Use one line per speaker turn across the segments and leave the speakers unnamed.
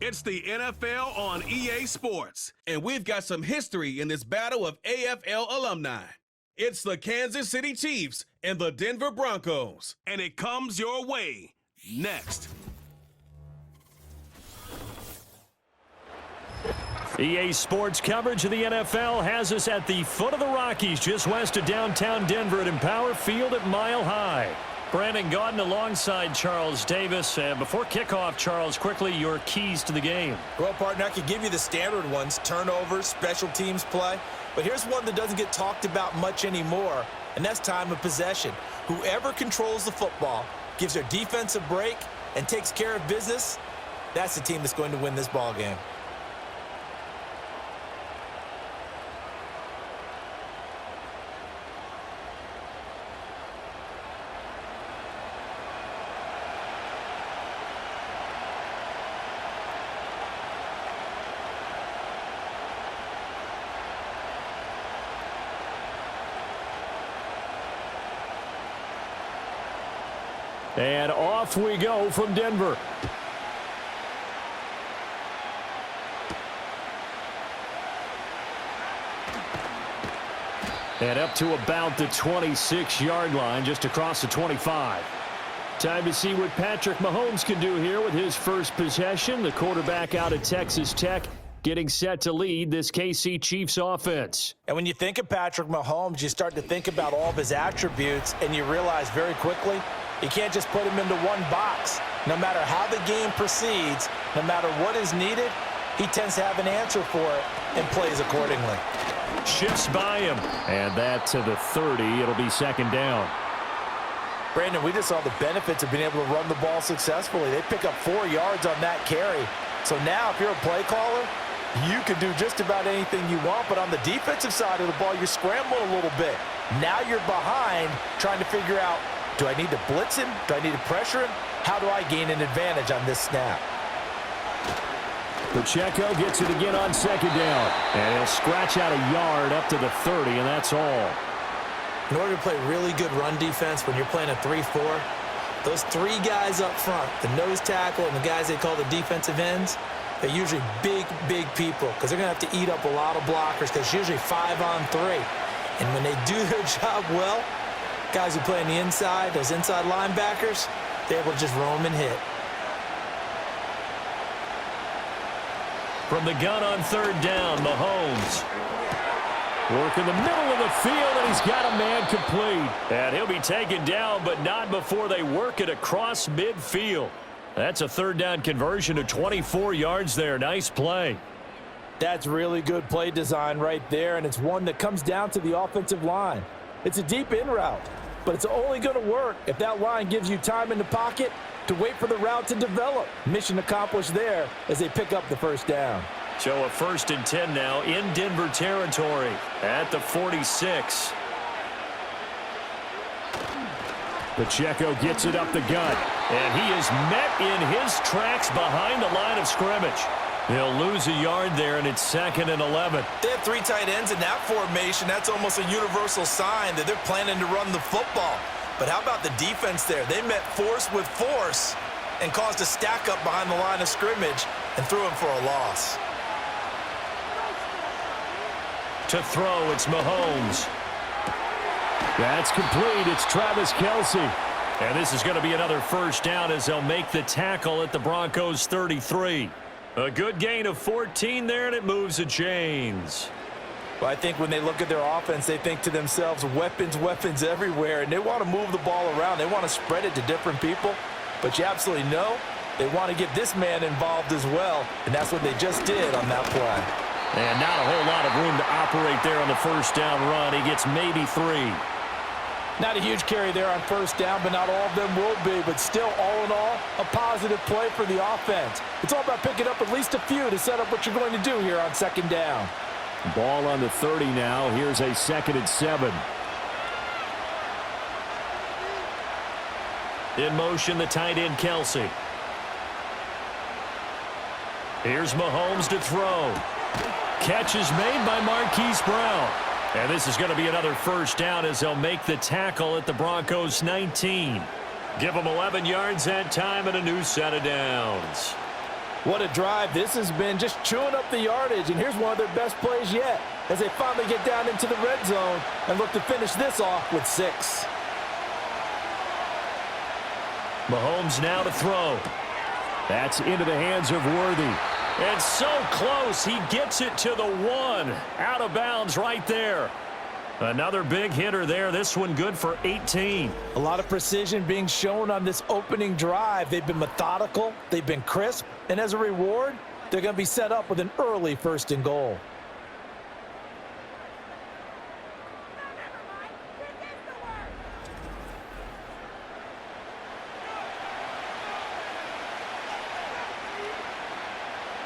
It's the NFL on EA Sports, and we've got some history in this battle of AFL alumni. It's the Kansas City Chiefs and the Denver Broncos, and it comes your way next.
EA Sports coverage of the NFL has us at the foot of the Rockies, just west of downtown Denver at Empower Field at Mile High. Brandon Gaudin alongside Charles Davis. Before kickoff, Charles, quickly your keys to the game.
Well, partner, I could give you the standard ones, turnovers, special teams play. But here's one that doesn't get talked about much anymore, and that's time of possession. Whoever controls the football, gives their defense a break, and takes care of business, that's the team that's going to win this ball game.
And off we go from Denver. And up to about the 26-yard line, just across the 25. Time to see what Patrick Mahomes can do here with his first possession. The quarterback out of Texas Tech getting set to lead this KC Chiefs offense.
And when you think of Patrick Mahomes, you start to think about all of his attributes, and you realize very quickly, you can't just put him into one box. No matter how the game proceeds, no matter what is needed, he tends to have an answer for it and plays accordingly.
Shifts by him, and that to the 30. It'll be second down.
Brandon, we just saw the benefits of being able to run the ball successfully. They pick up 4 yards on that carry. So now, if you're a play caller, you can do just about anything you want, but on the defensive side of the ball, you're scrambling a little bit. Now you're behind trying to figure out, do I need to blitz him? Do I need to pressure him? How do I gain an advantage on this snap?
Pacheco gets it again on second down. And he'll scratch out a yard up to the 30, and that's all.
In order to play really good run defense when you're playing a 3-4, those 3 guys up front, the nose tackle and the guys they call the defensive ends, they're usually big, big people because they're going to have to eat up a lot of blockers because it's usually 5-on-3. And when they do their job well, guys who play on the inside, those inside linebackers, they're able to just roam and hit.
From the gun on third down, Mahomes. Work in the middle of the field, and he's got a man complete. And he'll be taken down, but not before they work it across midfield. That's a third down conversion to 24 yards there. Nice play.
That's really good play design right there, and it's one that comes down to the offensive line. It's a deep in route, but it's only going to work if that line gives you time in the pocket to wait for the route to develop. Mission accomplished there as they pick up the first down.
So a 1st and 10 now in Denver territory at the 46. Pacheco gets it up the gut, and he is met in his tracks behind the line of scrimmage. He'll lose a yard there, and it's 2nd and 11.
They have 3 tight ends in that formation. That's almost a universal sign that they're planning to run the football. But how about the defense there? They met force with force and caused a stack up behind the line of scrimmage and threw him for a loss.
To throw, it's Mahomes. That's complete. It's Travis Kelce. And this is going to be another first down as they'll make the tackle at the Broncos 33. A good gain of 14 there, and it moves the chains.
Well, I think when they look at their offense, they think to themselves, weapons, weapons everywhere, and they want to move the ball around. They want to spread it to different people, but you absolutely know they want to get this man involved as well, and that's what they just did on that play.
And not a whole lot of room to operate there on the first down run. He gets maybe 3.
Not a huge carry there on first down, but not all of them will be. But still, all in all, a positive play for the offense. It's all about picking up at least a few to set up what you're going to do here on second down.
Ball on the 30 now. Here's a 2nd and 7. In motion, the tight end, Kelce. Here's Mahomes to throw. Catch is made by Marquise Brown. And this is going to be another first down as they'll make the tackle at the Broncos 19. Give them 11 yards that time and a new set of downs.
What a drive this has been, just chewing up the yardage, and here's one of their best plays yet as they finally get down into the red zone and look to finish this off with 6.
Mahomes now to throw. That's into the hands of Worthy. And so close, he gets it to the 1. Out of bounds right there. Another big hitter there. This one good for 18.
A lot of precision being shown on this opening drive. They've been methodical, they've been crisp, and as a reward, they're going to be set up with an early 1st and goal.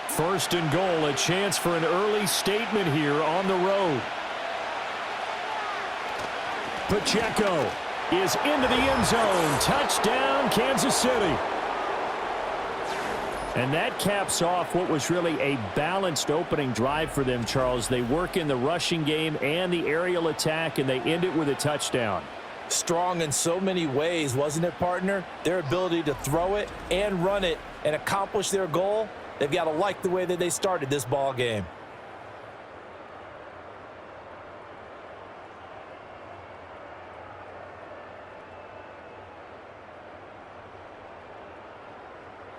First and goal, a chance for an early statement here on the road. Pacheco is into the end zone. Touchdown, Kansas City. And that caps off what was really a balanced opening drive for them, Charles. They work in the rushing game and the aerial attack, and they end it with a touchdown.
Strong in so many ways, wasn't it, partner? Their ability to throw it and run it and accomplish their goal, they've got to like the way that they started this ball game.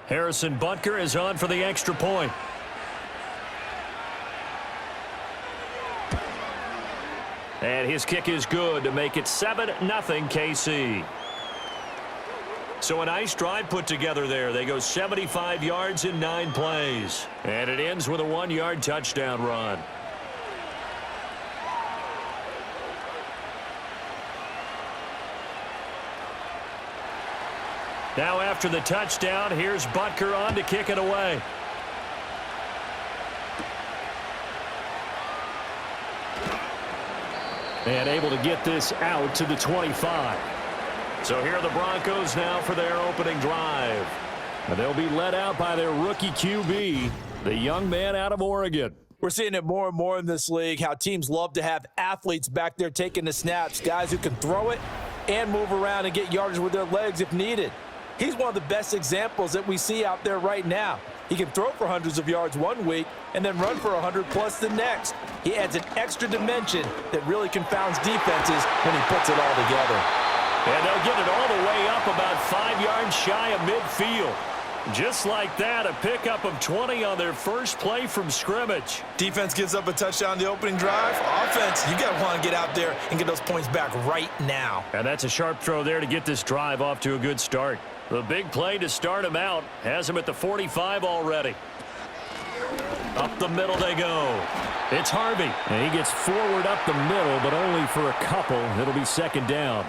Harrison Butker is on for the extra point. And his kick is good to make it 7-0 KC. So a nice drive put together there. They go 75 yards in 9 plays. And it ends with a 1-yard touchdown run. Now after the touchdown, here's Butker on to kick it away. And able to get this out to the 25. So here are the Broncos now for their opening drive. And they'll be led out by their rookie QB, the young man out of Oregon.
We're seeing it more and more in this league, how teams love to have athletes back there taking the snaps, guys who can throw it and move around and get yardage with their legs if needed. He's one of the best examples that we see out there right now. He can throw for hundreds of yards one week and then run for 100+ the next. He adds an extra dimension that really confounds defenses when he puts it all together.
And they'll get it all the way up about 5 yards shy of midfield. Just like that, a pickup of 20 on their first play from scrimmage.
Defense gives up a touchdown on the opening drive. Offense, you got to want to get out there and get those points back right now.
And that's a sharp throw there to get this drive off to a good start. The big play to start him out has him at the 45 already. Up the middle they go. It's Harvey. And he gets forward up the middle, but only for a couple. It'll be 2nd down.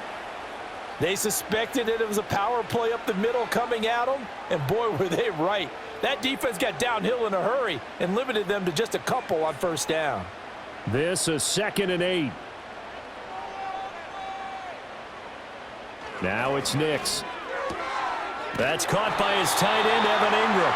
They suspected that it was a power play up the middle coming at them, and boy, were they right. That defense got downhill in a hurry and limited them to just a couple on 1st down.
This is 2nd and 8. Now it's Nix. That's caught by his tight end, Evan Ingram.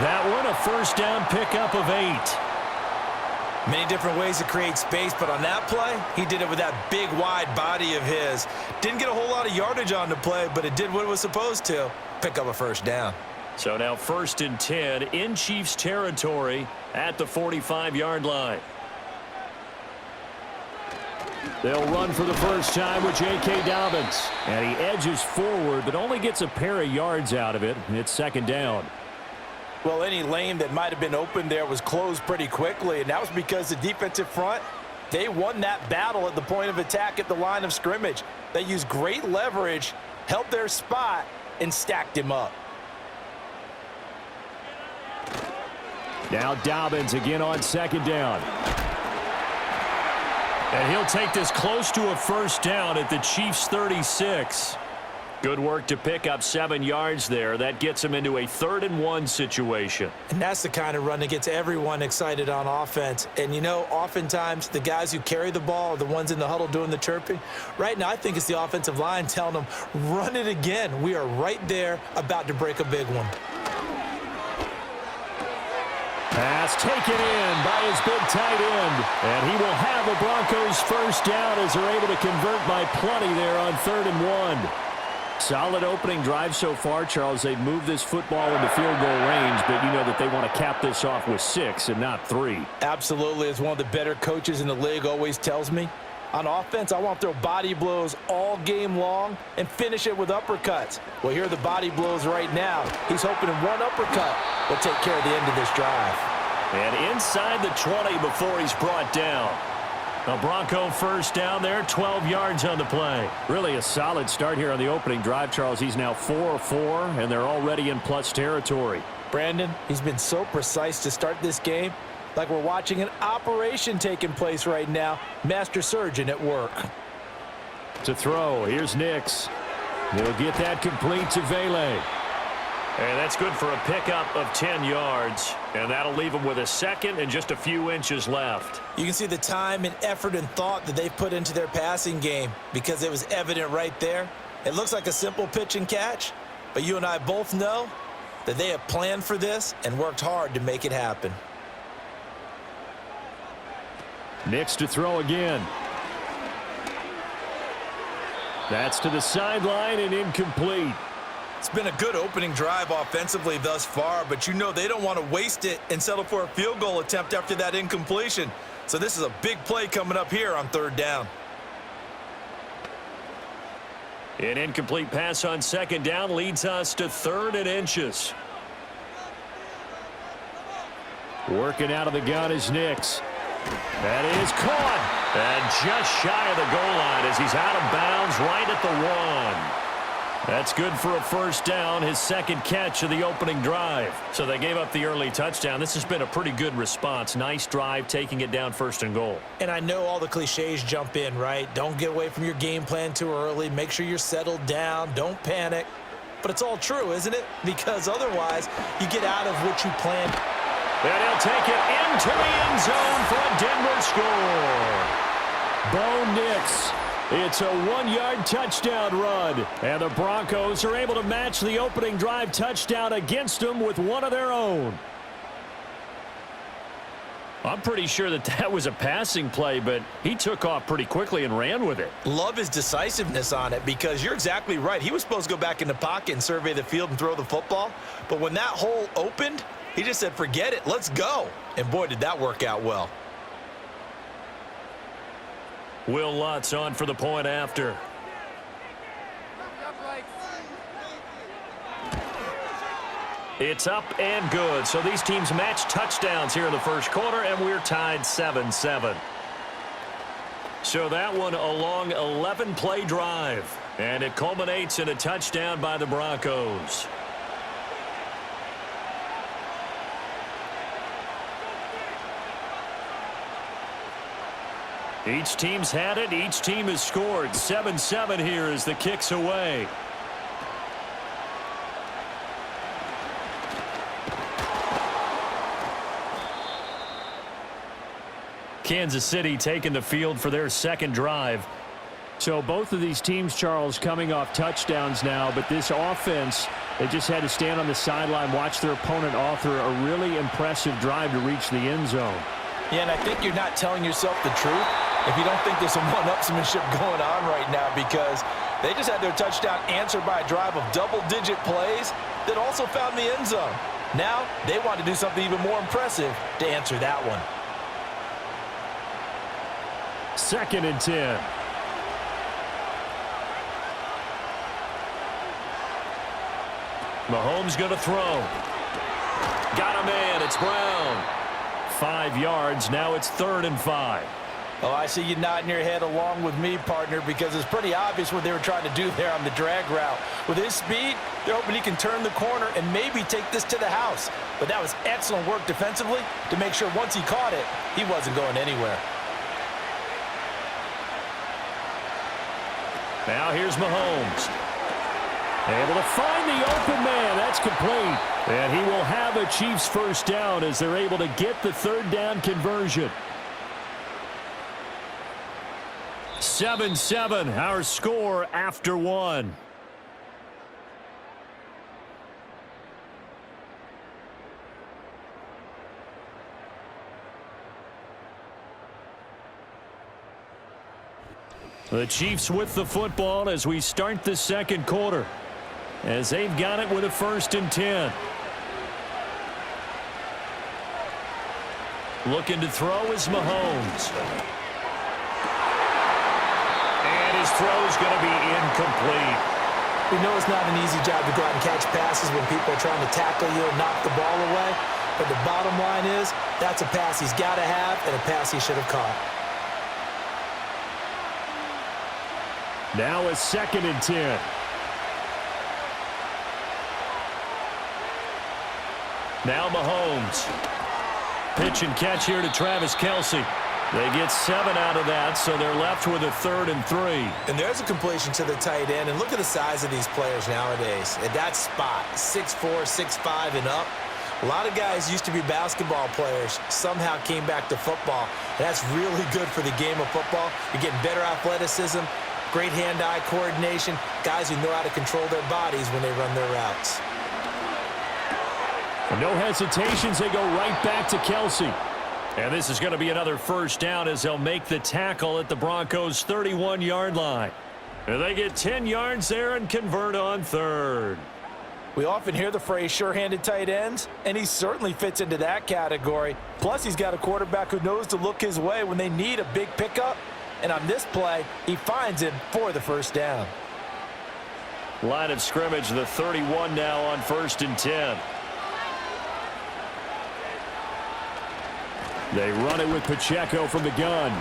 That one, a 1st down pickup of 8.
Many different ways to create space, but on that play, he did it with that big, wide body of his. Didn't get a whole lot of yardage on the play, but it did what it was supposed to, pick up a 1st down.
So now 1st and 10 in Chiefs territory at the 45-yard line. They'll run for the first time with J.K. Dobbins. And he edges forward, but only gets a pair of yards out of it. It's 2nd down.
Well, any lane that might have been open there was closed pretty quickly, and that was because the defensive front, they won that battle at the point of attack at the line of scrimmage. They used great leverage, held their spot, and stacked him up.
Now Dobbins again on 2nd down. And he'll take this close to a 1st down at the Chiefs' 36. Good work to pick up 7 yards there. That gets him into a 3rd and 1 situation.
And that's the kind of run that gets everyone excited on offense. And, you know, oftentimes the guys who carry the ball are the ones in the huddle doing the chirping. Right now, I think it's the offensive line telling them, run it again. We are right there about to break a big one.
Pass taken in by his big tight end. And he will have a Broncos 1st down as they're able to convert by plenty there on 3rd and 1. Solid opening drive so far, Charles. They've moved this football into field goal range, but you know that they want to cap this off with 6 and not 3.
Absolutely. As one of the better coaches in the league always tells me, on offense, I want to throw body blows all game long and finish it with uppercuts. Well, here are the body blows right now. He's hoping in one uppercut will take care of the end of this drive.
And inside the 20 before he's brought down. A Bronco first down there, 12 yards on the play. Really a solid start here on the opening drive, Charles. He's now 4 of 4, and they're already in plus territory.
Brandon, he's been so precise to start this game, like we're watching an operation taking place right now. Master surgeon at work.
To throw, here's Nix. He'll get that complete to Vele. And that's good for a pickup of 10 yards. And that'll leave him with a second and just a few inches left.
You can see the time and effort and thought that they've put into their passing game because it was evident right there. It looks like a simple pitch and catch, but you and I both know that they have planned for this and worked hard to make it happen.
Nix to throw again. That's to the sideline and incomplete.
It's been a good opening drive offensively thus far, but you know they don't want to waste it and settle for a field goal attempt after that incompletion. So this is a big play coming up here on 3rd down.
An incomplete pass on 2nd down leads us to 3rd and inches. Working out of the gun is Nix. That is caught. And just shy of the goal line as he's out of bounds right at the 1. That's good for a first down, his 2nd catch of the opening drive. So they gave up the early touchdown. This has been a pretty good response. Nice drive, taking it down 1st and goal.
And I know all the cliches jump in, right? Don't get away from your game plan too early. Make sure you're settled down. Don't panic. But it's all true, isn't it? Because otherwise, you get out of what you planned.
And he'll take it into the end zone for a Denver score. Bo Nix. It's a 1-yard touchdown run. And the Broncos are able to match the opening drive touchdown against them with one of their own. I'm pretty sure that was a passing play, but he took off pretty quickly and ran with it.
Love his decisiveness on it because you're exactly right. He was supposed to go back in the pocket and survey the field and throw the football. But when that hole opened, he just said, forget it, let's go. And boy, did that work out well.
Will Lutz on for the point after. It's up and good. So these teams match touchdowns here in the first quarter, and we're tied 7-7. So that one a long 11-play drive, and it culminates in a touchdown by the Broncos. Each team's had it. Each team has scored. 7-7 here as the kick's away. Kansas City taking the field for their 2nd drive. So both of these teams, Charles, coming off touchdowns now, but this offense, they just had to stand on the sideline, watch their opponent author a really impressive drive to reach the end zone.
Yeah, and I think you're not telling yourself the truth if you don't think there's some one-upsmanship going on right now, because they just had their touchdown answered by a drive of double-digit plays that also found the end zone. Now they want to do something even more impressive to answer that one.
2nd and 10. Mahomes going to throw. Got a man. It's Brown. 5 yards. Now it's 3rd and 5.
Oh, I see you nodding your head along with me, partner, because it's pretty obvious what they were trying to do there on the drag route. With his speed, they're hoping he can turn the corner and maybe take this to the house. But that was excellent work defensively to make sure once he caught it, he wasn't going anywhere.
Now here's Mahomes. Able to find the open man. That's complete. And he will have a Chiefs first down as they're able to get the 3rd down conversion. 7-7, our score after 1. The Chiefs with the football as we start the second quarter, as they've got it with a 1st and 10. Looking to throw is Mahomes. And his throw is going to be incomplete.
We know it's not an easy job to go out and catch passes when people are trying to tackle you and knock the ball away. But the bottom line is, that's a pass he's got to have and a pass he should have caught.
Now a 2nd and 10. Now Mahomes. Pitch and catch here to Travis Kelce. They get 7 out of that, so they're left with a 3rd and 3.
And there's a completion to the tight end. And look at the size of these players nowadays. At that spot, 6'4", 6'5", and up. A lot of guys used to be basketball players, somehow came back to football. And that's really good for the game of football. You're getting better athleticism, great hand-eye coordination, guys who know how to control their bodies when they run their routes.
No hesitations, they go right back to Kelce. And this is going to be another 1st down as they'll make the tackle at the Broncos' 31-yard line. And they get 10 yards there and convert on 3rd.
We often hear the phrase sure-handed tight ends, and he certainly fits into that category. Plus, he's got a quarterback who knows to look his way when they need a big pickup. And on this play, he finds him for the 1st down.
Line of scrimmage, the 31 now on 1st and 10. They run it with Pacheco from the gun.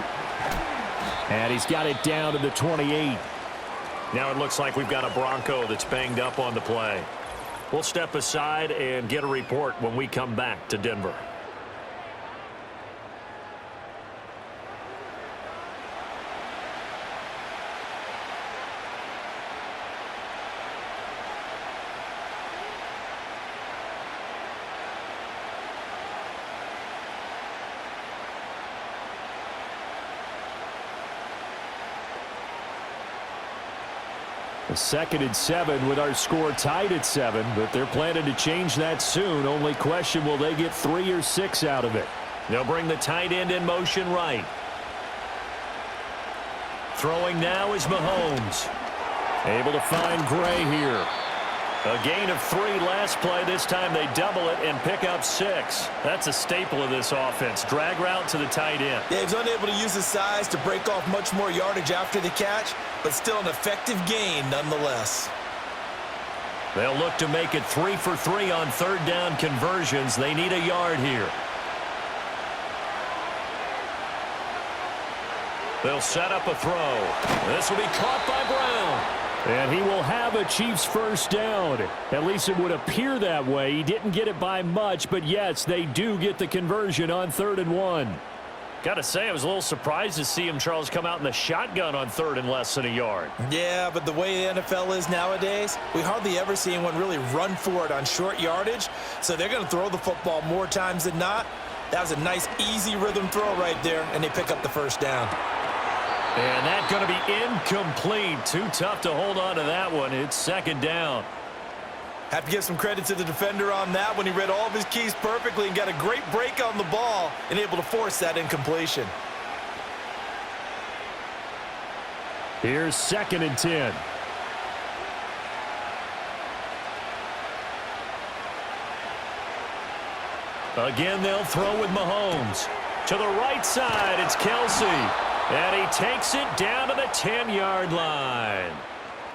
And he's got it down to the 28.
Now it looks like we've got a Bronco that's banged up on the play. We'll step aside and get a report when we come back to Denver.
A 2nd and 7 with our score tied at 7, but they're planning to change that soon. Only question, will they get 3 or 6 out of it?
They'll bring the tight end in motion right.
Throwing now is Mahomes. Able to find Gray here.
A gain of 3 last play. This time they double it and pick up 6. That's a staple of this offense. Drag route to the tight end.
Yeah, he's unable to use his size to break off much more yardage after the catch, but still an effective gain nonetheless.
They'll look to make it 3 for 3 on 3rd down conversions. They need a yard here. They'll set up a throw. This will be caught by Brown.
And he will have a Chiefs 1st down. At least it would appear that way. He didn't get it by much, but yes, they do get the conversion on 3rd and 1.
Got to say, I was a little surprised to see him, Charles, come out in the shotgun on 3rd and less than a yard.
Yeah, but the way the NFL is nowadays, we hardly ever see anyone really run for it on short yardage. So they're going to throw the football more times than not. That was a nice, easy rhythm throw right there, and they pick up the 1st down.
And that's going to be incomplete. Too tough to hold on to that one. It's 2nd down.
Have to give some credit to the defender on that when he read all of his keys perfectly and got a great break on the ball and able to force that incompletion.
Here's 2nd and 10.
Again, they'll throw with Mahomes. To the right side, it's Kelce. And he takes it down to the 10-yard line.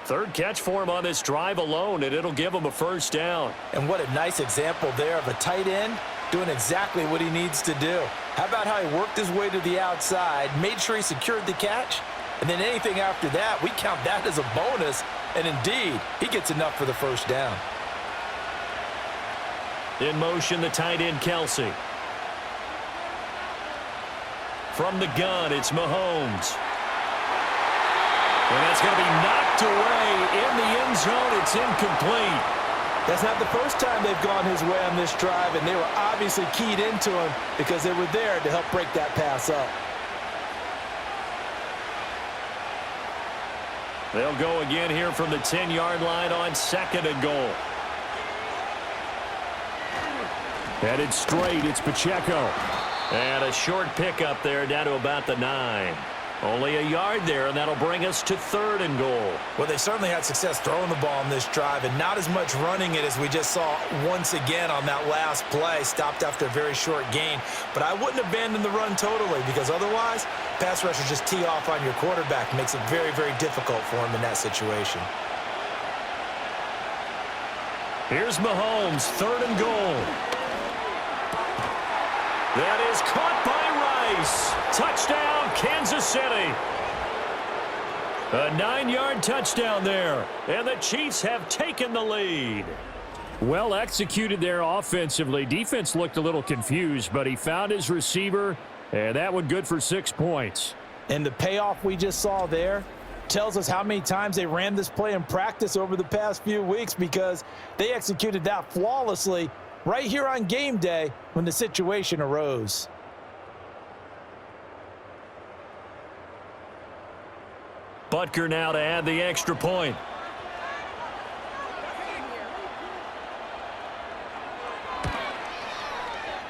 3rd catch for him on this drive alone, and it'll give him a 1st down.
And what a nice example there of a tight end doing exactly what he needs to do. How about how he worked his way to the outside, made sure he secured the catch, and then anything after that, we count that as a bonus. And indeed, he gets enough for the 1st down.
In motion, the tight end, Kelce. From the gun, it's Mahomes. And that's going to be knocked away in the end zone. It's incomplete.
That's not the first time they've gone his way on this drive, and they were obviously keyed into him because they were there to help break that pass up.
They'll go again here from the 10-yard line on 2nd and goal.
Headed straight, it's Pacheco.
And a short pickup there down to about the 9. Only a yard there, and that'll bring us to 3rd and goal.
Well, they certainly had success throwing the ball on this drive and not as much running it as we just saw once again on that last play. Stopped after a very short gain. But I wouldn't abandon the run totally because otherwise, pass rushers just tee off on your quarterback. Makes it very, very difficult for him in that situation.
Here's Mahomes, 3rd and goal. That is caught by Rice. Touchdown, Kansas City. A 9-yard touchdown there, and the Chiefs have taken the lead. Well executed there offensively. Defense looked a little confused, but he found his receiver, and that one good for 6 points.
And the payoff we just saw there tells us how many times they ran this play in practice over the past few weeks because they executed that flawlessly right here on game day when the situation arose.
Butker now to add the extra point.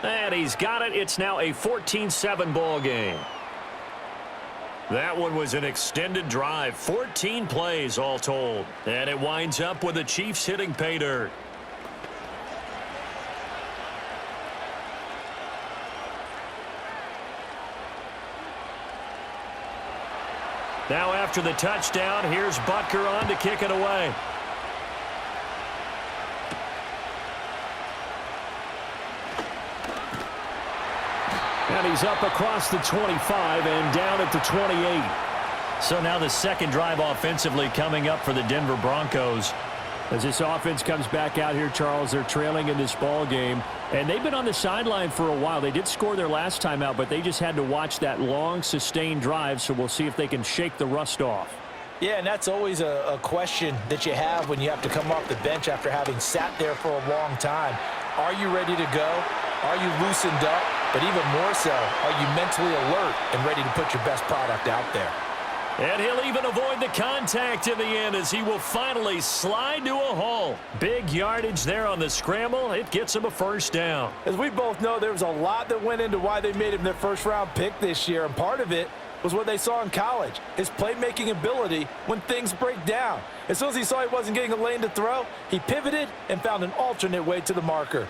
And he's got it. It's now a 14-7 ball game. That one was an extended drive, 14 plays all told. And it winds up with the Chiefs hitting pay dirt. Now after the touchdown, here's Butker on to kick it away. And he's up across the 25 and down at the 28. So now the second drive offensively coming up for the Denver Broncos. As this offense comes back out here, Charles, they're trailing in this ball game. And they've been on the sideline for a while. They did score their last time out, but they just had to watch that long, sustained drive. So we'll see if they can shake the rust off.
Yeah, and that's always a question that you have when you have to come off the bench after having sat there for a long time. Are you ready to go? Are you loosened up? But even more so, are you mentally alert and ready to put your best product out there?
And he'll even avoid the contact in the end as he will finally slide to a hole. Big yardage there on the scramble. It gets him a first down.
As we both know, there was a lot that went into why they made him their first-round pick this year, and part of it was what they saw in college, his playmaking ability when things break down. As soon as he saw he wasn't getting a lane to throw, he pivoted and found an alternate way to the marker.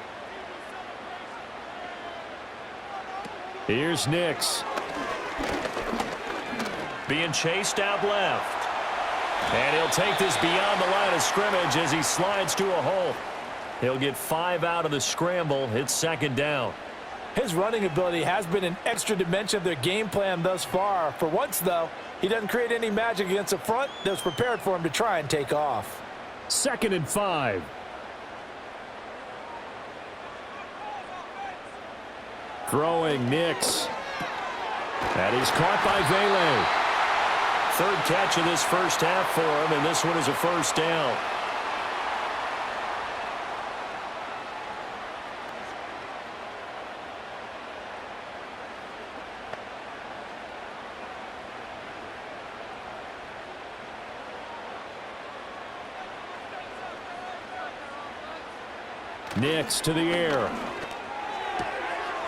Here's Nix. Being chased out left. And he'll take this beyond the line of scrimmage as he slides to a hole. He'll get 5 out of the scramble. It's second down.
His running ability has been an extra dimension of their game plan thus far. For once, though, he doesn't create any magic against a front that was prepared for him to try and take off.
2nd and 5. Throwing Nix. That is caught by Vele. 3rd catch of this first half for him, and this one is a first down. Nix to the air.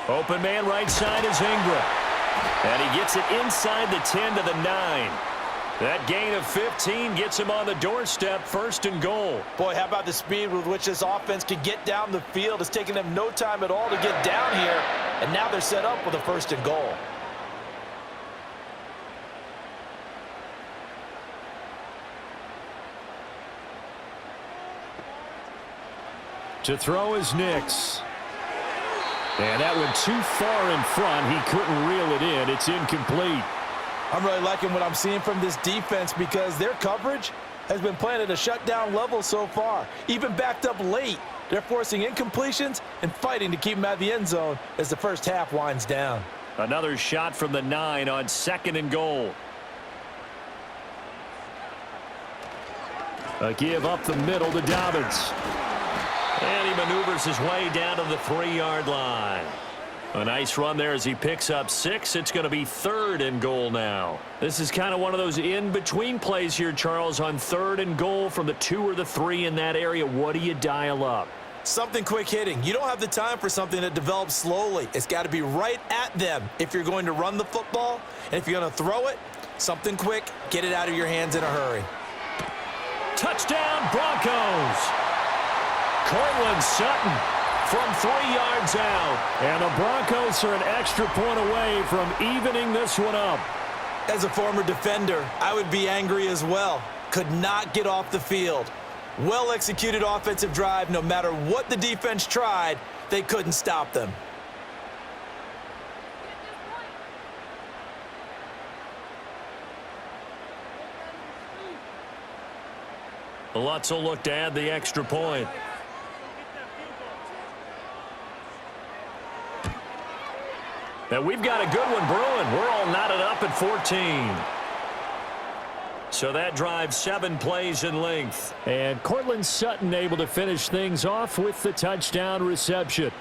Open man right side is Ingram. And he gets it inside the 10 to the 9. That gain of 15 gets him on the doorstep, 1st and goal.
Boy, how about the speed with which this offense can get down the field? It's taken them no time at all to get down here, and now they're set up with a 1st and goal.
To throw is Nix. And that went too far in front. He couldn't reel it in. It's incomplete.
I'm really liking what I'm seeing from this defense because their coverage has been playing at a shutdown level so far. Even backed up late, they're forcing incompletions and fighting to keep them out of the end zone as the first half winds down.
Another shot from the 9 on 2nd and goal. A give up the middle to Dobbins. And he maneuvers his way down to the 3-yard line. A nice run there as he picks up 6. It's going to be 3rd and goal now. This is kind of one of those in-between plays here, Charles, on 3rd and goal from the 2 or the 3 in that area. What do you dial up?
Something quick hitting. You don't have the time for something that develops slowly. It's got to be right at them if you're going to run the football. And if you're going to throw it, Something quick, get it out of your hands in a hurry.
Touchdown, Broncos. Cortland Sutton from 3 yards out. And the Broncos are an extra point away from evening this one up.
As a former defender, I would be angry as well. Could not get off the field. Well-executed offensive drive. No matter what the defense tried, they couldn't stop them.
Lutz will look to add the extra point. And we've got a good one brewing. We're all knotted up at 14. So that drives 7 plays in length. And Cortland Sutton able to finish things off with the touchdown reception.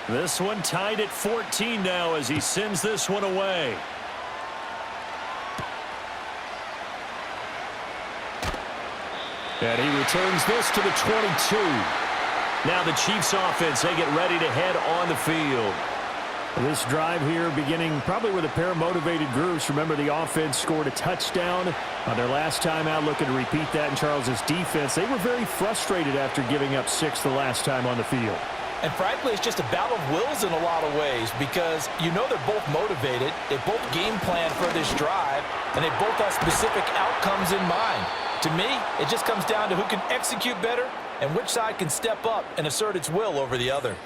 This one tied at 14 now as he sends this one away. And he returns this to the 22. Now the Chiefs offense, they get ready to head on the field.
This drive here beginning probably with a pair of motivated groups. Remember, the offense scored a touchdown on their last time out, looking to repeat that in Charles's defense. They were very frustrated after giving up 6 the last time on the field.
And frankly, it's just a battle of wills in a lot of ways because you know they're both motivated, they both game plan for this drive, and they both have specific outcomes in mind. To me, it just comes down to who can execute better and which side can step up and assert its will over the other.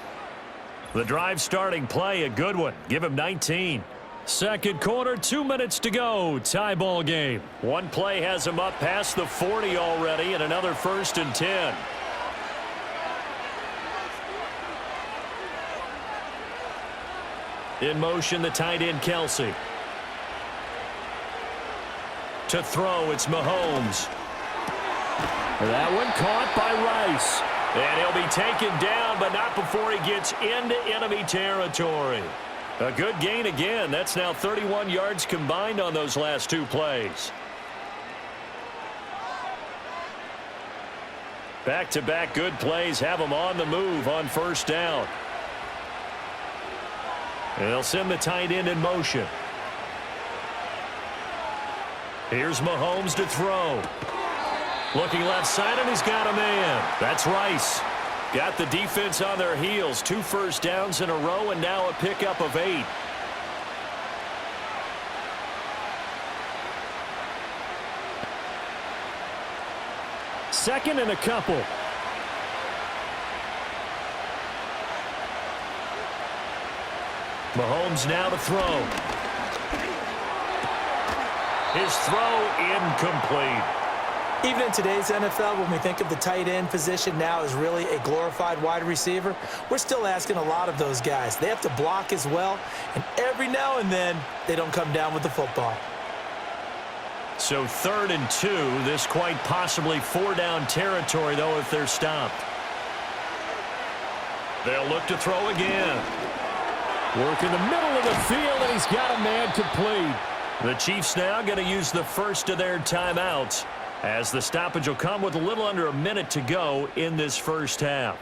The drive starting play, a good one. Give him 19. Second quarter, 2 minutes to go. Tie ball game. One play has him up past the 40 already and another 1st and 10. In motion, the tight end, Kelsey. To throw, it's Mahomes. That one caught by Rice. And he'll be taken down, but not before he gets into enemy territory. A good gain again. That's now 31 yards combined on those last 2 plays. Back-to-back good plays have him on the move on 1st down. And they'll send the tight end in motion. Here's Mahomes to throw. Looking left side, and he's got a man. That's Rice. Got the defense on their heels. 2 first downs in a row, and now a pickup of 8.
Second and a couple.
Mahomes now to throw. His throw incomplete.
Even in today's NFL, when we think of the tight end position now as really a glorified wide receiver, we're still asking a lot of those guys. They have to block as well, and every now and then, they don't come down with the football.
So 3rd and 2, this quite possibly 4-down territory, though, if they're stopped. They'll look to throw again.
Work in the middle of the field, and he's got a man complete.
The Chiefs now going to use the first of their timeouts, as the stoppage will come with a little under a minute to go in this first half.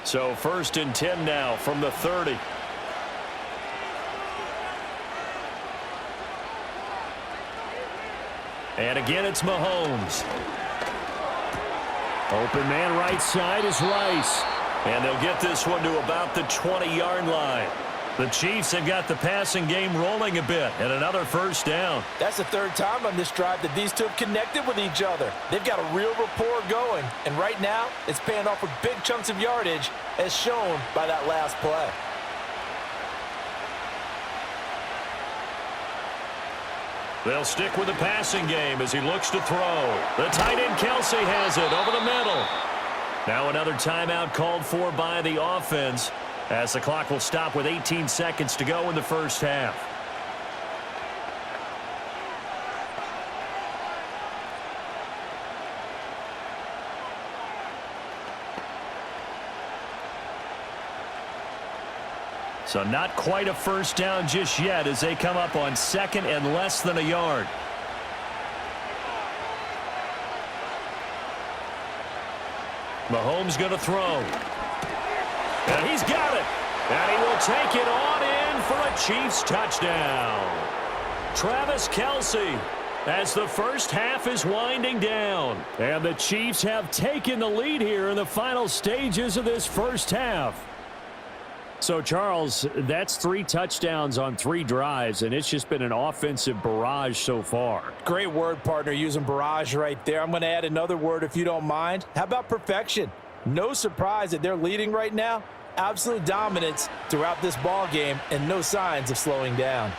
So 1st and 10 now from the 30. And again, it's Mahomes.
Open man right side is Rice.
And they'll get this one to about the 20-yard line. The Chiefs have got the passing game rolling a bit, and another 1st down.
That's the 3rd time on this drive that these two have connected with each other. They've got a real rapport going, and right now, it's paying off with big chunks of yardage, as shown by that last play.
They'll stick with the passing game as he looks to throw. The tight end, Kelsey, has it over the middle. Now another timeout called for by the offense, as the clock will stop with 18 seconds to go in the first half.
So not quite a first down just yet as they come up on second and less than a yard. Mahomes going to throw. And he's got it. And he will take it on in for a Chiefs touchdown. Travis Kelce as the first half is winding down. And the Chiefs have taken the lead here in the final stages of this first half. So, Charles, that's 3 touchdowns on 3 drives, and it's just been an offensive barrage so far.
Great word, partner, using barrage right there. I'm going to add another word if you don't mind. How about perfection? No surprise that they're leading right now. Absolute dominance throughout this ball game and no signs of slowing down.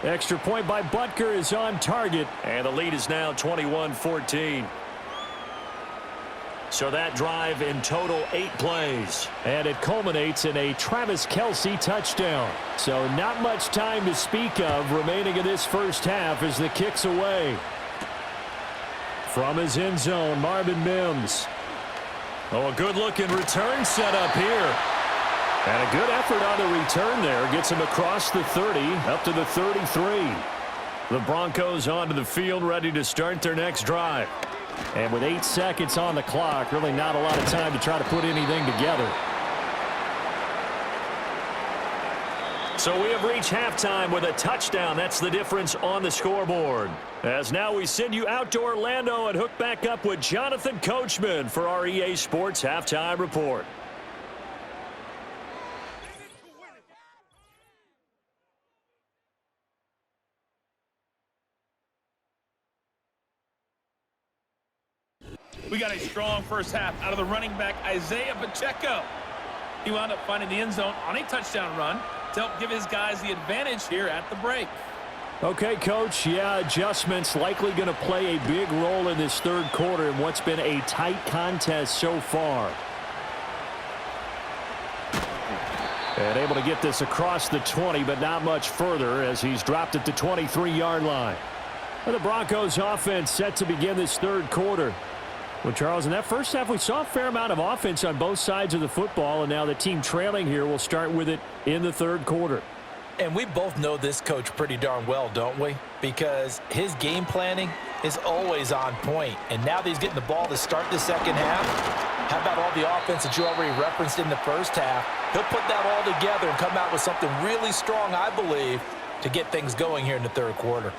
Extra point by Butker is on target, and the lead is now 21-14. So that drive in total 8 plays. And it culminates in a Travis Kelce touchdown. So not much time to speak of remaining in this first half as the kick's away. From his end zone, Marvin Mims. Oh, a good-looking return set up here. And a good effort on the return there. Gets him across the 30, up to the 33. The Broncos onto the field, ready to start their next drive. And with 8 seconds on the clock, really not a lot of time to try to put anything together. So we have reached halftime with a touchdown. That's the difference on the scoreboard. As now we send you out to Orlando and hook back up with Jonathan Coachman for our EA Sports Halftime Report.
We got a strong first half out of the running back, Isaiah Pacheco. He wound up finding the end zone on a touchdown run to help give his guys the advantage here at the break.
Okay, Coach, yeah, adjustments likely going to play a big role in this third quarter in what's been a tight contest so far. And able to get this across the 20, but not much further as he's dropped it to 23-yard line. And the Broncos offense set to begin this third quarter. Well, Charles, in that first half, we saw a fair amount of offense on both sides of the football, and now the team trailing here will start with it in the third quarter.
And we both know this coach pretty darn well, don't we? Because his game planning is always on point. And now that he's getting the ball to start the second half, how about all the offense that you already referenced in the first half? He'll put that all together and come out with something really strong, I believe, to get things going here in the third quarter.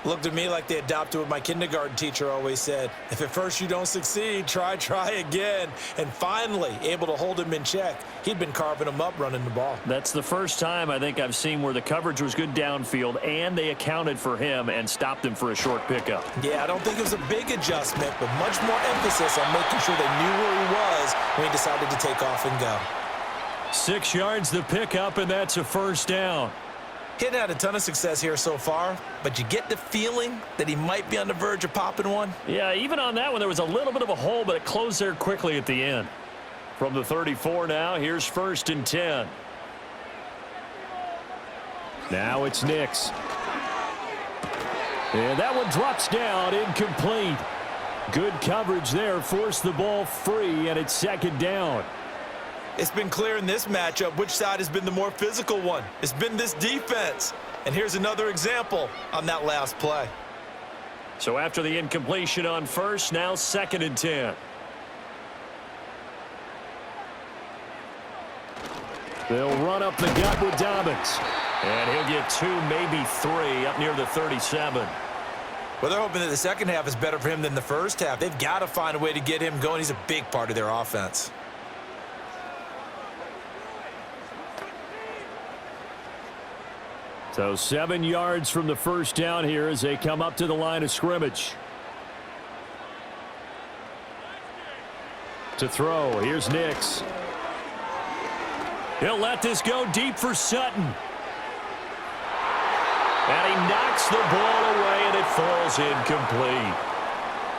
Looked at me like they adopted what my kindergarten teacher always said. If at first you don't succeed, try again. And finally, able to hold him in check. He'd been carving him up running the ball.
That's the first time I think I've seen where the coverage was good downfield and they accounted for him and stopped him for a short pickup.
Yeah, I don't think it was a big adjustment, but much more emphasis on making sure they knew where he was when he decided to take off and go.
6 yards the pickup, and that's a first down.
He hadn't had a ton of success here so far, but you get the feeling that he might be on the verge of popping one.
Yeah, even on that one, there was a little bit of a hole, but it closed there quickly at the end. From the 34 now, here's 1st and 10. Now it's Nix. And that one drops down, incomplete. Good coverage there, forced the ball free, and it's 2nd down.
It's been clear in this matchup which side has been the more physical one. It's been this defense. And here's another example on that last play.
So after the incompletion on 1st, now 2nd and 10. They'll run up the gut with Dobbins. And he'll get 2, maybe 3 up near the 37.
Well, they're hoping that the second half is better for him than the first half. They've got to find a way to get him going. He's a big part of their offense.
So 7 yards from the first down here as they come up to the line of scrimmage. To throw, here's Nix. He'll let this go deep for Sutton. And he knocks the ball away, and it falls incomplete.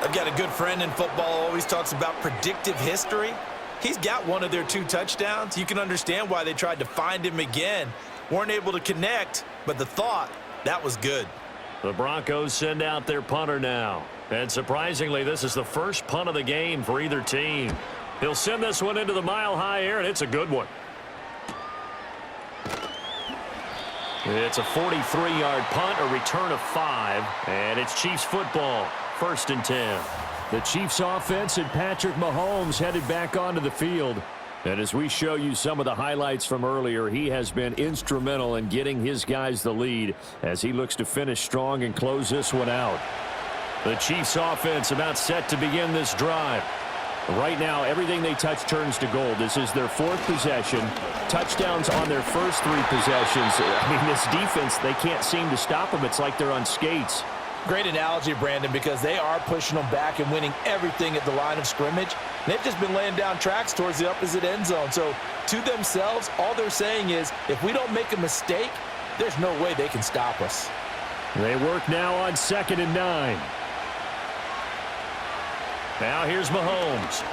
I've got a good friend in football, always talks about predictive history. He's got one of their 2 touchdowns. You can understand why they tried to find him again. Weren't able to connect, but the thought, that was good.
The Broncos send out their punter now. And surprisingly, this is the first punt of the game for either team. He'll send this one into the mile-high air, and it's a good one. It's a 43-yard punt, a return of 5, and it's Chiefs football, 1st and 10.
The Chiefs offense and Patrick Mahomes headed back onto the field. And as we show you some of the highlights from earlier, he has been instrumental in getting his guys the lead as he looks to finish strong and close this one out. The Chiefs offense about set to begin this drive. Right now, everything they touch turns to gold. This is their 4th possession. Touchdowns on their first 3 possessions. I mean, this defense, they can't seem to stop them. It's like they're on skates.
Great analogy, Brandon, because they are pushing them back and winning everything at the line of scrimmage. They've just been laying down tracks towards the opposite end zone. So to themselves, all they're saying is, if we don't make a mistake, there's no way they can stop us.
They work now on 2nd and 9.
Now here's Mahomes.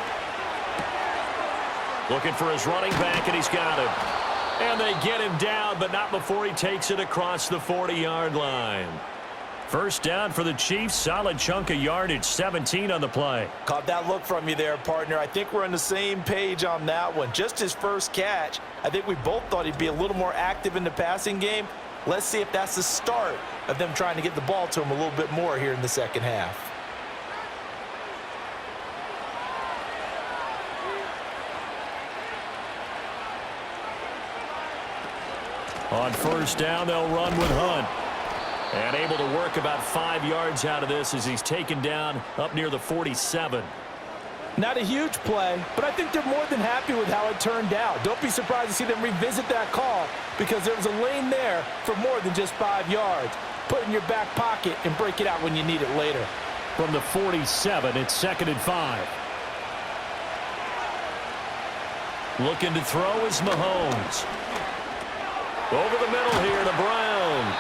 Looking for his running back, and he's got him. And they get him down, but not before he takes it across the 40-yard line. First down for the Chiefs. Solid chunk of yardage, 17 on the play.
Caught that look from you there, partner. I think we're on the same page on that one. Just his first catch, I think we both thought he'd be a little more active in the passing game. Let's see if that's the start of them trying to get the ball to him a little bit more here in the second half.
On first down, they'll run with Hunt. And able to work about 5 yards out of this as he's taken down up near the 47.
Not a huge play, but I think they're more than happy with how it turned out. Don't be surprised to see them revisit that call because there was a lane there for more than just 5 yards. Put it in your back pocket and break it out when you need it later.
From the 47, it's 2nd and 5.
Looking to throw is Mahomes. Over the middle here to Brown.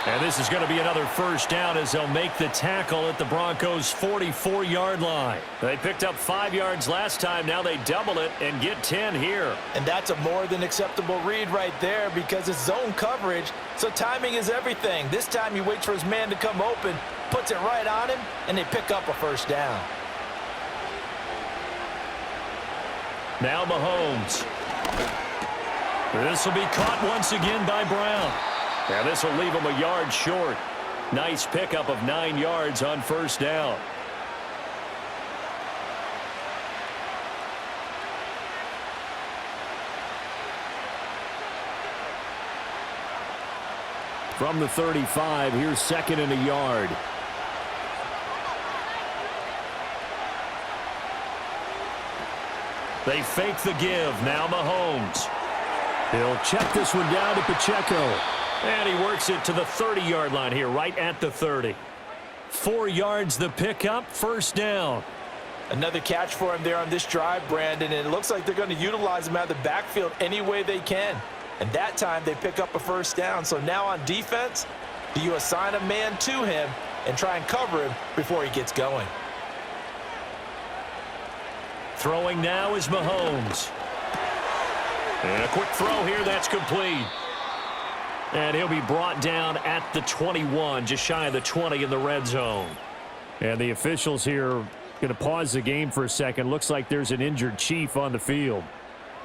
And this is going to be another first down as they'll make the tackle at the Broncos' 44-yard line. They picked up 5 yards last time. Now they double it and get 10 here.
And that's a more than acceptable read right there because it's zone coverage, so timing is everything. This time he waits for his man to come open, puts it right on him, and they pick up a first down.
Now Mahomes. This will be caught once again by Brown. And this will leave him a yard short. Nice pickup of 9 yards on first down.
From the 35, here's 2nd and a yard.
They fake the give. Now Mahomes.
He'll check this one down to Pacheco.
And he works it to the 30-yard line here, right at the 30. 4 yards the pickup, first down.
Another catch for him there on this drive, Brandon, and it looks like they're going to utilize him out of the backfield any way they can. And that time they pick up a first down. So now on defense, do you assign a man to him and try and cover him before he gets going?
Throwing now is Mahomes. And a quick throw here, that's complete. And he'll be brought down at the 21, just shy of the 20 in the red zone.
And the officials here going to pause the game for a second. Looks like there's an injured Chief on the field.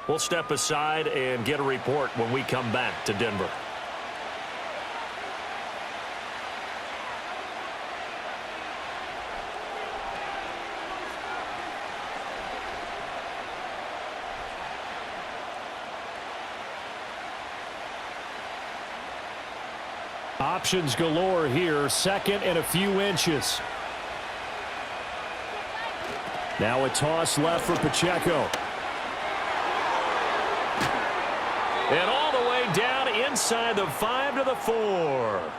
We'll step aside and get a report when we come back to Denver.
Options galore here. 2nd and a few inches. Now a toss left for Pacheco.
And all the way down inside the 5 to the 4.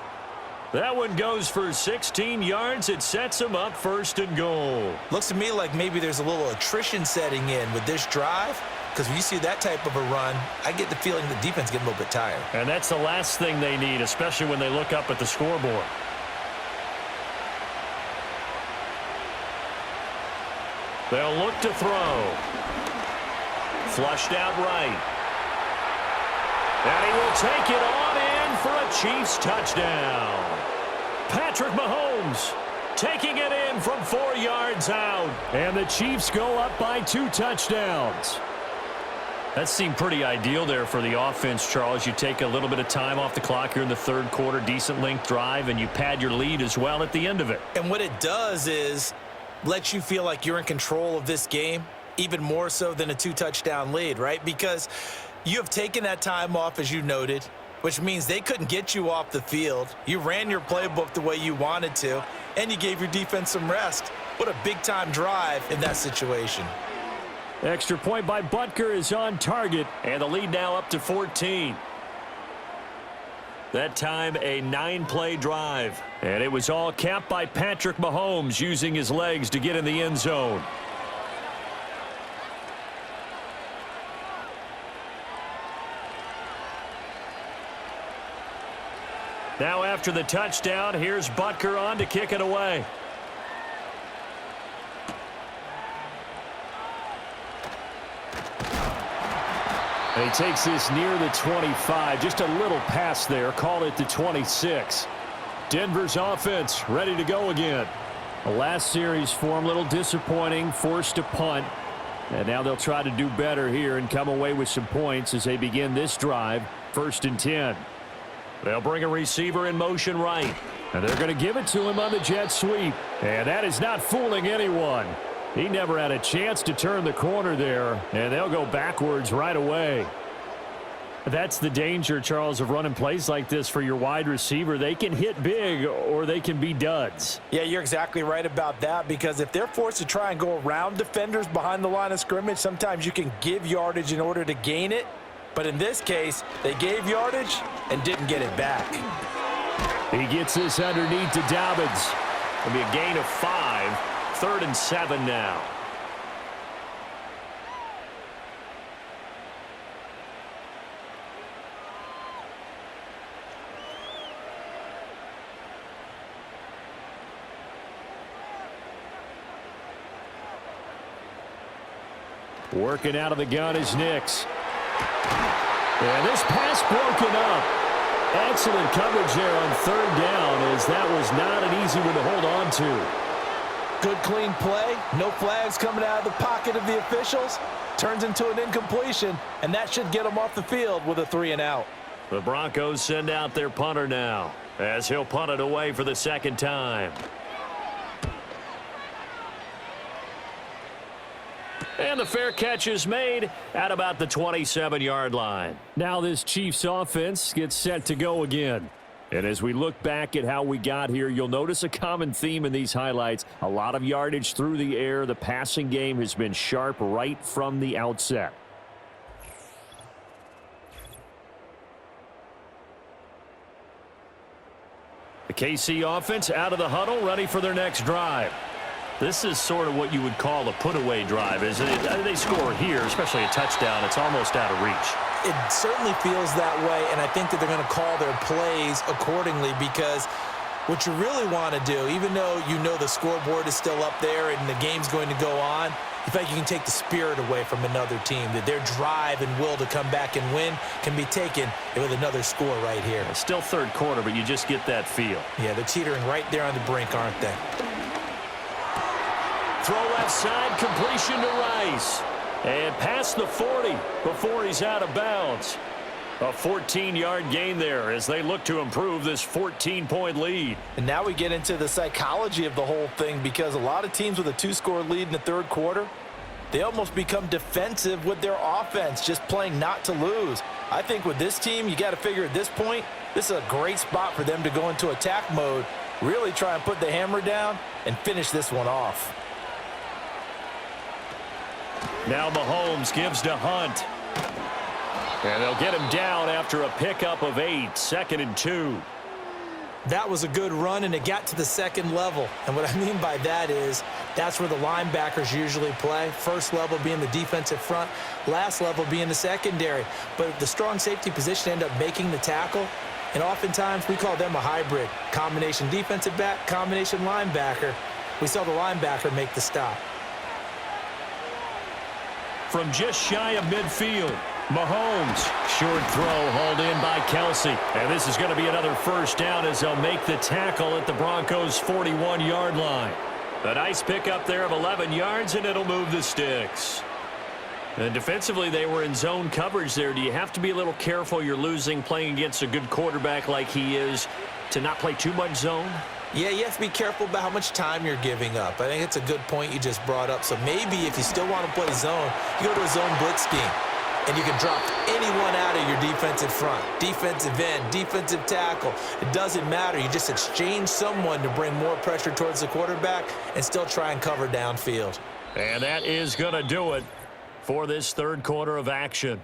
That one goes for 16 yards. It sets him up 1st and goal.
Looks to me like maybe there's a little attrition setting in with this drive. Because when you see that type of a run, I get the feeling the defense getting a little bit tired.
And that's the last thing they need, especially when they look up at the scoreboard. They'll look to throw. Flushed out right. And he will take it on in for a Chiefs touchdown. Patrick Mahomes
taking it in from 4 yards out. And the Chiefs go up by 2 touchdowns. That seemed pretty ideal there for the offense, Charles. You take a little bit of time off the clock here in the third quarter, decent length drive, and you pad your lead as well at the end of it.
And what it does is lets you feel like you're in control of this game, even more so than a 2-touchdown lead, right? Because you have taken that time off, as you noted, which means they couldn't get you off the field. You ran your playbook the way you wanted to, and you gave your defense some rest. What a big-time drive in that situation.
Extra point by Butker is on target, and the lead now up to 14. That time, a 9-play drive, and it was all capped by Patrick Mahomes using his legs to get in the end zone. Now after the touchdown, here's Butker on to kick it away. And he takes this near the 25. Just a little pass there. Call it the 26. Denver's offense ready to go again. The last series for him, a little disappointing. Forced to punt. And now they'll try to do better here and come away with some points as they begin this drive. 1st and 10. They'll bring a receiver in motion right. And they're going to give it to him on the jet sweep. And that is not fooling anyone. He never had a chance to turn the corner there, and they'll go backwards right away. That's the danger, Charles, of running plays like this for your wide receiver. They can hit big or they can be duds.
Yeah, you're exactly right about that, because if they're forced to try and go around defenders behind the line of scrimmage, sometimes you can give yardage in order to gain it. But in this case, they gave yardage and didn't get it back.
He gets this underneath to Dobbins. It'll be a gain of 5. 3rd and 7 now. Working out of the gun is Nix. And this pass broken up. Excellent coverage there on 3rd down, as that was not an easy one to hold on to.
Good, clean play. No flags coming out of the pocket of the officials. Turns into an incompletion, and that should get them off the field with a 3-and-out.
The Broncos send out their punter now, as he'll punt it away for the 2nd time. And the fair catch is made at about the 27-yard line. Now this Chiefs offense gets set to go again. And as we look back at how we got here, you'll notice a common theme in these highlights. A lot of yardage through the air. The passing game has been sharp right from the outset. The KC offense out of the huddle, ready for their next drive. This is sort of what you would call a put-away drive, isn't it? They score here, especially a touchdown. It's almost out of reach.
It certainly feels that way, and I think that they're going to call their plays accordingly, because what you really want to do, even though you know the scoreboard is still up there and the game's going to go on, you feel like you can take the spirit away from another team, that their drive and will to come back and win can be taken with another score right here.
It's still 3rd quarter, but you just get that feel.
Yeah, they're teetering right there on the brink, aren't they?
Throw left side, completion to Rice. And past the 40 before he's out of bounds. A 14-yard gain there as they look to improve this 14-point lead.
And now we get into the psychology of the whole thing, because a lot of teams with a 2-score lead in the 3rd quarter, they almost become defensive with their offense, just playing not to lose. I think with this team, you got to figure at this point, this is a great spot for them to go into attack mode, really try and put the hammer down and finish this one off.
Now Mahomes gives to Hunt. And they'll get him down after a pickup of 8, 2nd and 2.
That was a good run, and it got to the 2nd level. And what I mean by that is that's where the linebackers usually play. First level being the defensive front, last level being the secondary. But the strong safety position ended up making the tackle, and oftentimes we call them a hybrid. Combination defensive back, combination linebacker. We saw the linebacker make the stop.
From just shy of midfield, Mahomes, short throw hauled in by Kelsey. And this is going to be another first down as they'll make the tackle at the Broncos' 41-yard line. A nice pickup there of 11 yards, and it'll move the sticks. And defensively, they were in zone coverage there. Do you have to be a little careful you're losing playing against a good quarterback like he is to not play too much zone?
Yeah, you have to be careful about how much time you're giving up. I think it's a good point you just brought up. So maybe if you still want to play zone, you go to a zone blitz scheme. And you can drop anyone out of your defensive front. Defensive end, defensive tackle. It doesn't matter. You just exchange someone to bring more pressure towards the quarterback and still try and cover downfield.
And that is going to do it for this third quarter of action.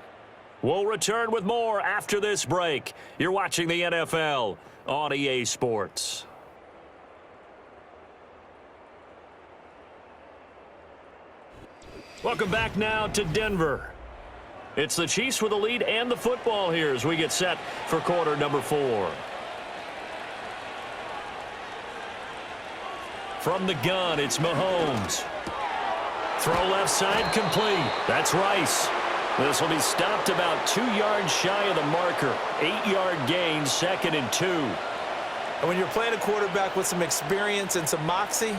We'll return with more after this break. You're watching the NFL on EA Sports. Welcome back now to Denver. It's the Chiefs with the lead and the football here as we get set for quarter number 4. From the gun, it's Mahomes. Throw left side complete. That's Rice. This will be stopped about 2 yards shy of the marker. 8-yard gain, 2nd and 2.
And when you're playing a quarterback with some experience and some moxie,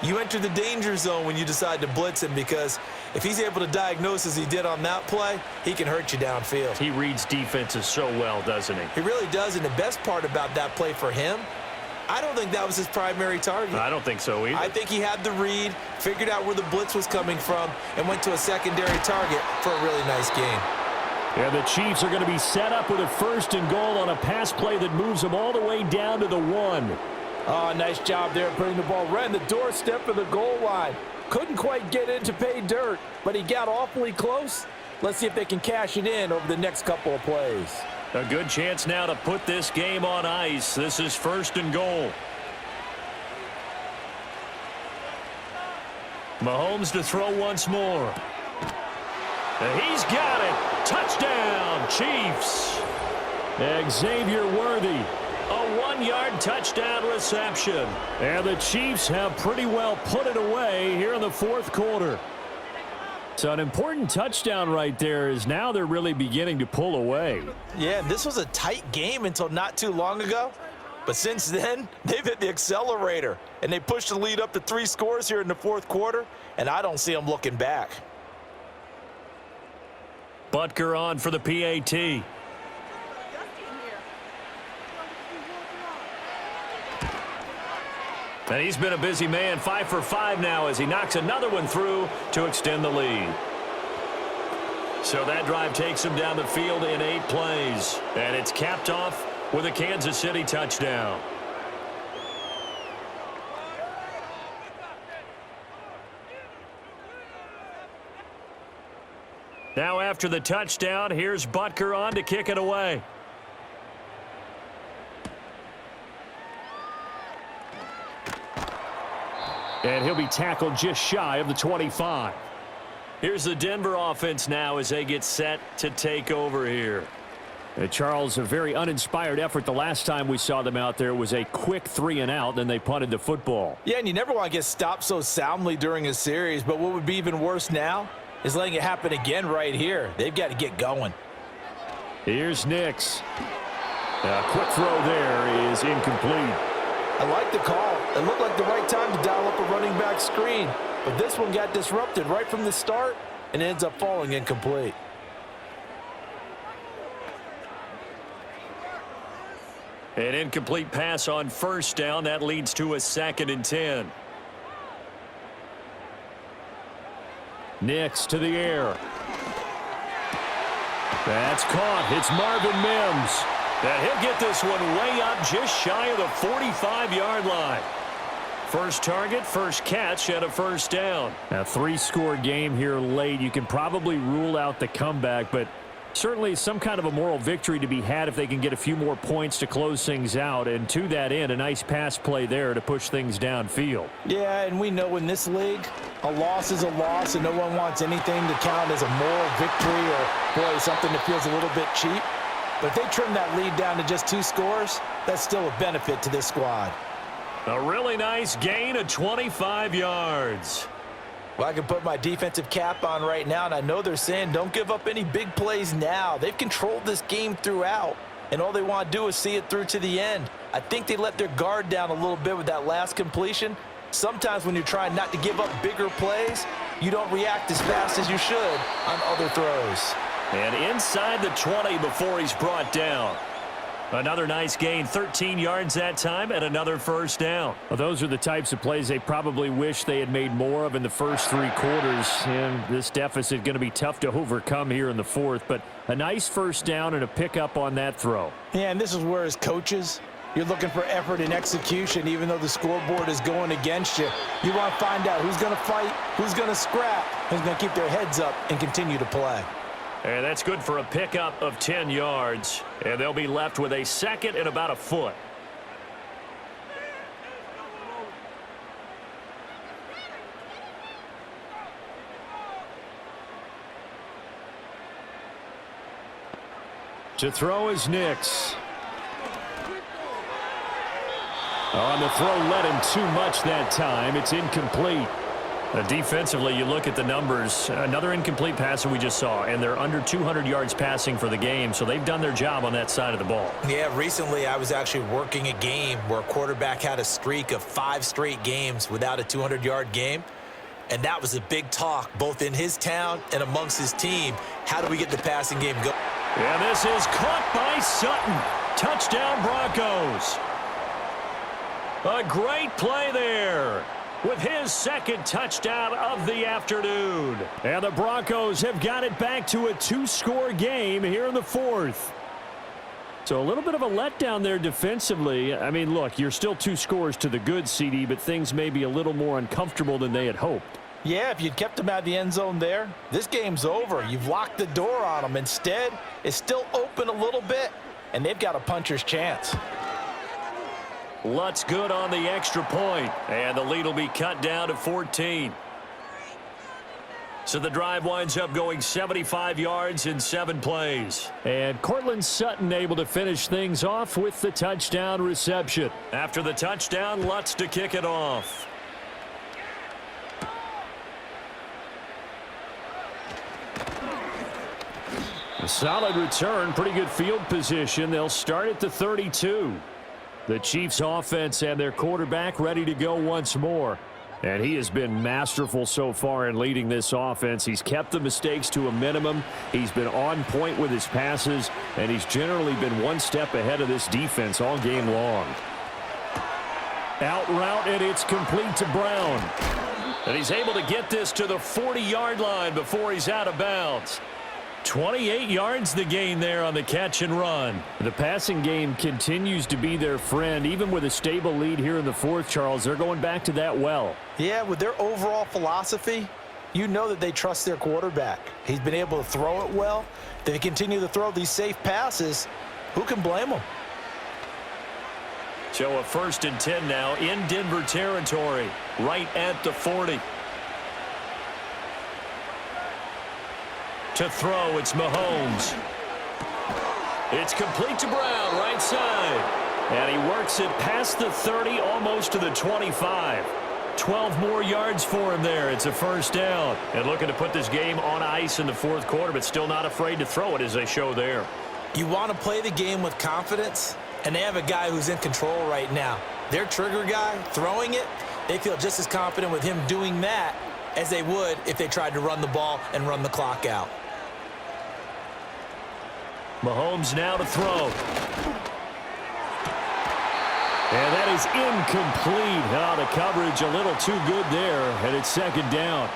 you enter the danger zone when you decide to blitz him, because if he's able to diagnose as he did on that play, he can hurt you downfield.
He reads defenses so well, doesn't he?
He really does, and the best part about that play for him, I don't think that was his primary target.
I don't think so either.
I think he had the read, figured out where the blitz was coming from, and went to a secondary target for a really nice gain.
And the Chiefs are going to be set up with a 1st and goal on a pass play that moves them all the way down to the 1.
Oh, nice job there putting the ball right in the doorstep of the goal line. Couldn't quite get in to pay dirt, but he got awfully close. Let's see if they can cash it in over the next couple of plays.
A good chance now to put this game on ice. This is 1st and goal. Mahomes to throw once more. And he's got it. Touchdown, Chiefs. Xavier Worthy. A 1-yard touchdown reception. And the Chiefs have pretty well put it away here in the 4th quarter. So an important touchdown right there is now they're really beginning to pull away.
Yeah, this was a tight game until not too long ago. But since then, they've hit the accelerator. And they pushed the lead up to 3 scores here in the 4th quarter. And I don't see them looking back.
Butker on for the PAT. And he's been a busy man, 5 for 5 now as he knocks another one through to extend the lead. So that drive takes him down the field in 8 plays. And it's capped off with a Kansas City touchdown. Now after the touchdown, here's Butker on to kick it away. And he'll be tackled just shy of the 25. Here's the Denver offense now as they get set to take over here. Charles, a very uninspired effort. The last time we saw them out there was a quick 3-and-out, then they punted the football.
Yeah, and you never want to get stopped so soundly during a series, but what would be even worse now is letting it happen again right here. They've got to get going.
Here's Nix. A quick throw there is incomplete.
I like the call. It looked like the right time to dial up a running back screen. But this one got disrupted right from the start and ends up falling incomplete.
An incomplete pass on 1st down. That leads to a 2nd and 10. Nix to the air. That's caught. It's Marvin Mims. And he'll get this one way up just shy of the 45-yard line. First target, first catch, and a 1st down. A 3-score game here late. You can probably rule out the comeback, but certainly some kind of a moral victory to be had if they can get a few more points to close things out. And to that end, a nice pass play there to push things downfield.
Yeah, and we know in this league, a loss is a loss, and no one wants anything to count as a moral victory or, boy, something that feels a little bit cheap. But if they trim that lead down to just 2 scores, that's still a benefit to this squad.
A really nice gain of 25 yards.
Well, I can put my defensive cap on right now, and I know they're saying don't give up any big plays now. They've controlled this game throughout, and all they want to do is see it through to the end. I think they let their guard down a little bit with that last completion. Sometimes when you're trying not to give up bigger plays, you don't react as fast as you should on other throws.
And inside the 20 before he's brought down. Another nice gain, 13 yards that time, and another first down.
Well, those are the types of plays they probably wish they had made more of in the first 3 quarters. And this deficit going to be tough to overcome here in the fourth. But a nice first down and a pickup on that throw.
Yeah, and this is where as coaches, you're looking for effort and execution, even though the scoreboard is going against you. You want to find out who's going to fight, who's going to scrap, who's going to keep their heads up and continue to play.
And that's good for a pickup of 10 yards. And they'll be left with a second and about a foot.
To throw is Nix. On the throw, led him too much that time. It's incomplete.
Defensively, you look at the numbers. Another incomplete pass that we just saw, and they're under 200 yards passing for the game, so they've done their job on that side of the ball.
Yeah, recently I was actually working a game where a quarterback had a streak of 5 straight games without a 200-yard game, and that was a big talk both in his town and amongst his team. How do we get the passing game going?
And this is caught by Sutton. Touchdown, Broncos. A great play there with his second touchdown of the afternoon.
And the Broncos have got it back to a 2-score game here in the fourth. So a little bit of a letdown there defensively. I mean, look, you're still 2 scores to the good, CD, but things may be a little more uncomfortable than they had hoped.
Yeah, if you'd kept them out of the end zone there, this game's over. You've locked the door on them. Instead, it's still open a little bit, and they've got a puncher's chance.
Lutz good on the extra point, and the lead will be cut down to 14. So the drive winds up going 75 yards in 7 plays.
And Cortland Sutton able to finish things off with the touchdown reception.
After the touchdown, Lutz to kick it off.
A solid return, pretty good field position. They'll start at the 32. The Chiefs offense and their quarterback ready to go once more. And he has been masterful so far in leading this offense. He's kept the mistakes to a minimum. He's been on point with his passes, and he's generally been one step ahead of this defense all game long. Out route, and it's complete to Brown.
And he's able to get this to the 40-yard line before he's out of bounds. 28 yards the gain there on the catch and run.
The passing game continues to be their friend. Even with a stable lead here in the fourth, Charles, they're going back to that well.
Yeah, with their overall philosophy, you know that they trust their quarterback. He's been able to throw it well. They continue to throw these safe passes. Who can blame them?
So a 1st and 10 now in Denver territory, right at the 40. To throw, it's Mahomes. It's complete to Brown, right side. And he works it past the 30, almost to the 25. 12 more yards for him there. It's a first down. And looking to put this game on ice in the fourth quarter, but still not afraid to throw it as they show there.
You want to play the game with confidence, and they have a guy who's in control right now. Their trigger guy, throwing it, they feel just as confident with him doing that as they would if they tried to run the ball and run the clock out.
Mahomes now to throw.
And that is incomplete. Oh, the coverage a little too good there, and it's second down.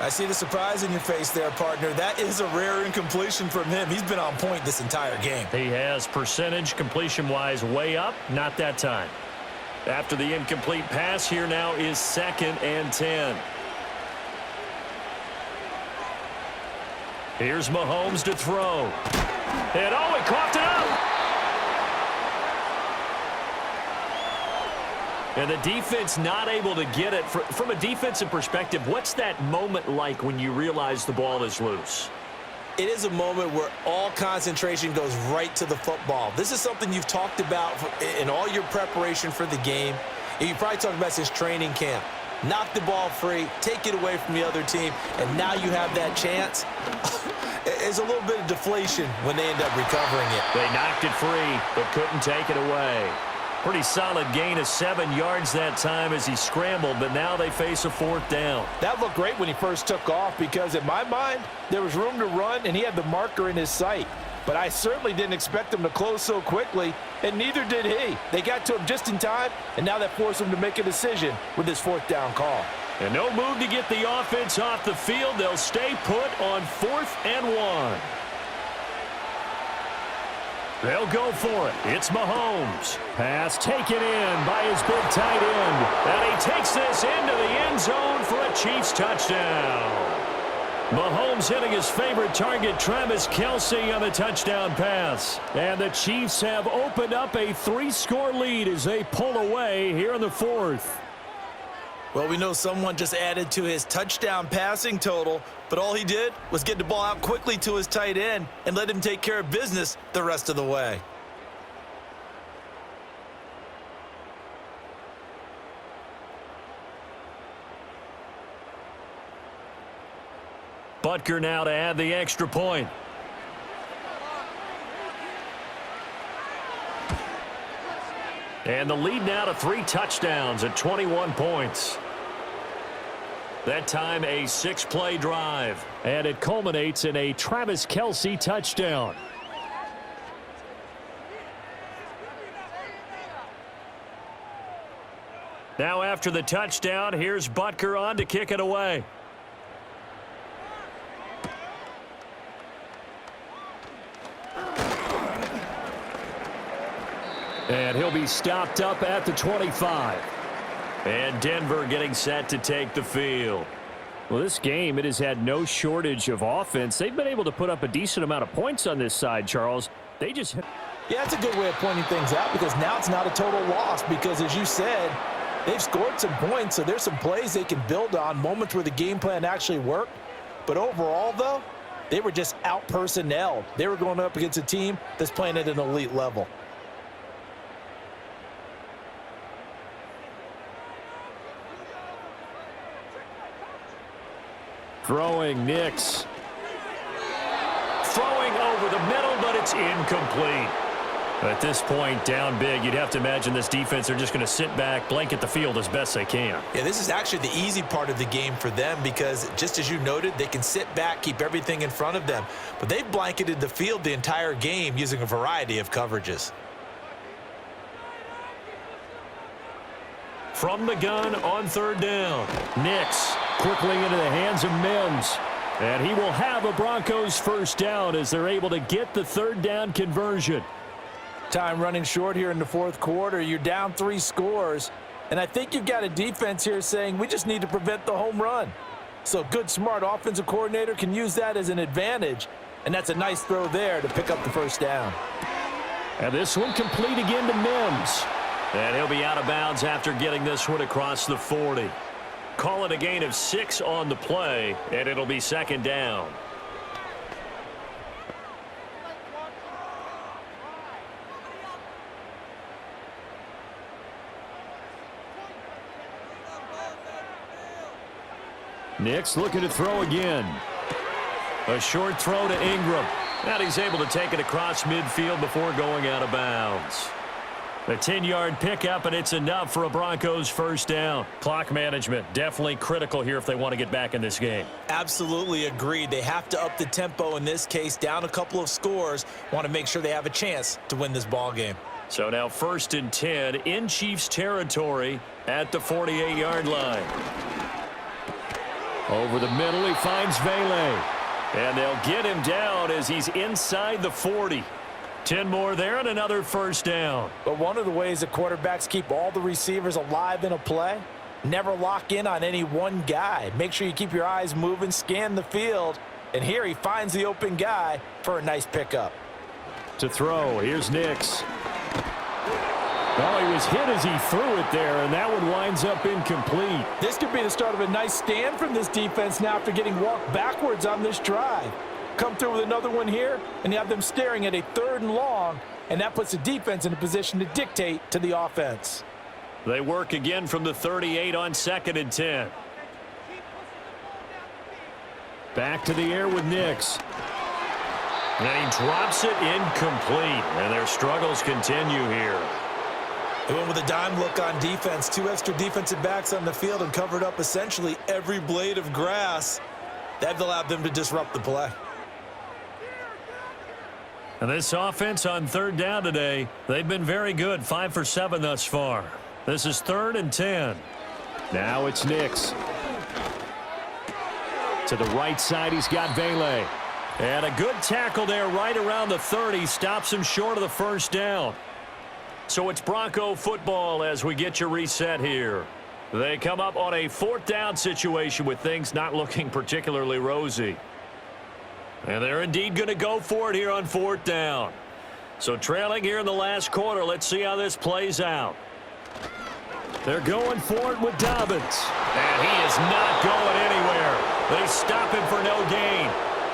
I see the surprise in your face there, partner. That is a rare incompletion from him. He's been on point this entire game.
He has percentage completion-wise way up. Not that time. After the incomplete pass, here now is 2nd and 10. Here's Mahomes to throw. And oh, he coughed it up. And the defense not able to get it. From a defensive perspective, what's that moment like when you realize the ball is loose?
It is a moment where all concentration goes right to the football. This is something you've talked about in all your preparation for the game. And you probably talked about since training camp. knock the ball free, take it away from the other team, and now you have that chance. It's a little bit of deflation when they end up recovering it.
They knocked it free, but couldn't take it away. Pretty solid gain of 7 yards that time as he scrambled, but now they face a 4th down.
That looked great when he first took off because, in my mind, there was room to run, and he had the marker in his sight. But I certainly didn't expect him to close so quickly, and neither did he. They got to him just in time, and now that forced him to make a decision with his 4th down call.
And no move to get the offense off the field. They'll stay put on 4th and 1. They'll go for it. It's Mahomes. Pass taken in by his big tight end. And he takes this into the end zone for a Chiefs touchdown. Mahomes hitting his favorite target, Travis Kelce, on the touchdown pass. And the Chiefs have opened up a 3-score lead as they pull away here in the 4th.
Well, we know someone just added to his touchdown passing total, but all he did was get the ball out quickly to his tight end and let him take care of business the rest of the way.
Butker now to add the extra point. And the lead now to 3 touchdowns at 21 points. That time a 6-play drive. And it culminates in a Travis Kelce touchdown. Now after the touchdown, here's Butker on to kick it away. And he'll be stopped up at the 25. And Denver getting set to take the field. Well, this game, it has had no shortage of offense. They've been able to put up a decent amount of points on this side, Charles. They just...
Yeah, that's a good way of pointing things out because now it's not a total loss because, as you said, they've scored some points, so there's some plays they can build on, moments where the game plan actually worked. But overall, though, they were just out-personnelled. They were going up against a team that's playing at an elite level.
Throwing Nix. Throwing over the middle, but it's incomplete. At this point, down big, you'd have to imagine this defense are just going to sit back, blanket the field as best they can.
Yeah, this is actually the easy part of the game for them because, just as you noted, they can sit back, keep everything in front of them. But they've blanketed the field the entire game using a variety of coverages.
From the gun on 3rd down. Nix quickly into the hands of Mims. And he will have a Broncos 1st down as they're able to get the 3rd down conversion.
Time running short here in the 4th quarter. You're down 3 scores. And I think you've got a defense here saying we just need to prevent the home run. So good, smart offensive coordinator can use that as an advantage. And that's a nice throw there to pick up the 1st down.
And this one complete again to Mims. And he'll be out of bounds after getting this one across the 40. Call it a gain of 6 on the play, and it'll be 2nd down. Nix looking to throw again. A short throw to Ingram. And he's able to take it across midfield before going out of bounds. A 10-yard pickup, and it's enough for a Broncos 1st down. Clock management definitely critical here if they want to get back in this game.
Absolutely agreed. They have to up the tempo in this case, down a couple of scores. Want to make sure they have a chance to win this ball game.
So now 1st and 10 in Chiefs territory at the 48-yard line. Over the middle, he finds Vele. And they'll get him down as he's inside the 40. 10 more there and another 1st down.
But one of the ways that quarterbacks keep all the receivers alive in a play, never lock in on any one guy. Make sure you keep your eyes moving, scan the field, and here he finds the open guy for a nice pickup.
To throw, here's Nix. Oh, he was hit as he threw it there, and that one winds up incomplete.
This could be the start of a nice stand from this defense now after getting walked backwards on this drive. Come through with another one here, and you have them staring at a 3rd and long, and that puts the defense in a position to dictate to the offense.
They work again from the 38 on 2nd and 10.
Back to the air with Nix.
And he drops it incomplete. And their struggles continue here.
They went with a dime look on defense. 2 extra defensive backs on the field and covered up essentially every blade of grass. That allowed them to disrupt the play.
And this offense on 3rd down today, they've been very good. 5 for 7 thus far. This is 3rd and 10.
Now it's Nix. To the right side, he's got Vele.
And a good tackle there right around the 30. Stops him short of the 1st down. So it's Bronco football as we get you reset here. They come up on a 4th down situation with things not looking particularly rosy. And they're indeed going to go for it here on 4th down. So trailing here in the last quarter, let's see how this plays out.
They're going for it with Dobbins.
And he is not going anywhere. They stop him for no gain.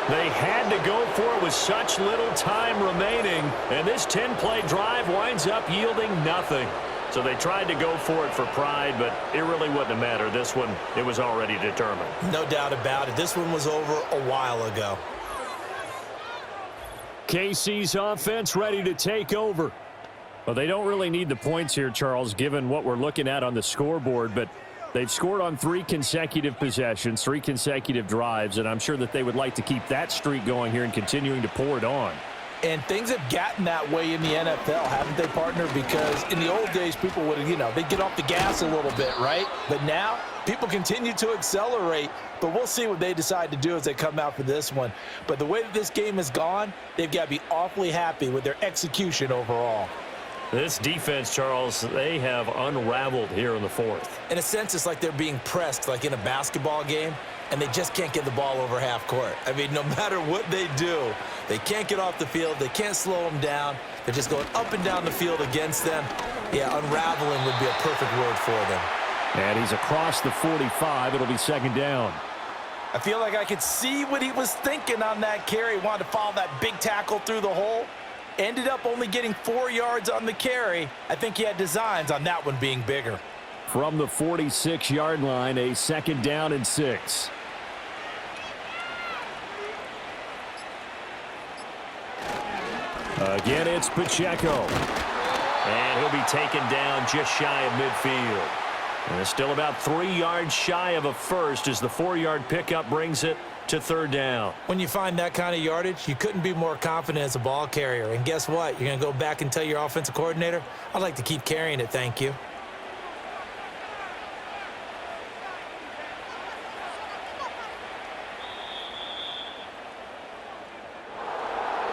They had to go for it with such little time remaining. And this 10-play drive winds up yielding nothing. So they tried to go for it for pride, but it really wouldn't have mattered. This one, it was already determined.
No doubt about it. This one was over a while ago.
KC's offense ready to take over. Well, they don't really need the points here, Charles, given what we're looking at on the scoreboard, but they've scored on 3 consecutive possessions, 3 consecutive drives, and I'm sure that they would like to keep that streak going here and continuing to pour it on.
And things have gotten that way in the NFL, haven't they, partner? Because in the old days, people would, they'd get off the gas a little bit, right? But now, people continue to accelerate. But we'll see what they decide to do as they come out for this one. But the way that this game has gone, they've got to be awfully happy with their execution overall.
This defense, Charles, they have unraveled here in the 4th.
In a sense, it's like they're being pressed like in a basketball game, and they just can't get the ball over half court. I mean, no matter what they do, they can't get off the field. They can't slow them down. They're just going up and down the field against them. Yeah, unraveling would be a perfect word for them.
And he's across the 45. It'll be 2nd down.
I feel like I could see what he was thinking on that carry. Wanted to follow that big tackle through the hole. Ended up only getting 4 yards on the carry. I think he had designs on that one being bigger.
From the 46-yard line, a 2nd down and 6. Again, it's Pacheco.
And he'll be taken down just shy of midfield. And it's still about 3 yards shy of a first as the 4-yard pickup brings it to 3rd down.
When you find that kind of yardage, you couldn't be more confident as a ball carrier. And guess what? You're going to go back and tell your offensive coordinator, I'd like to keep carrying it, thank you.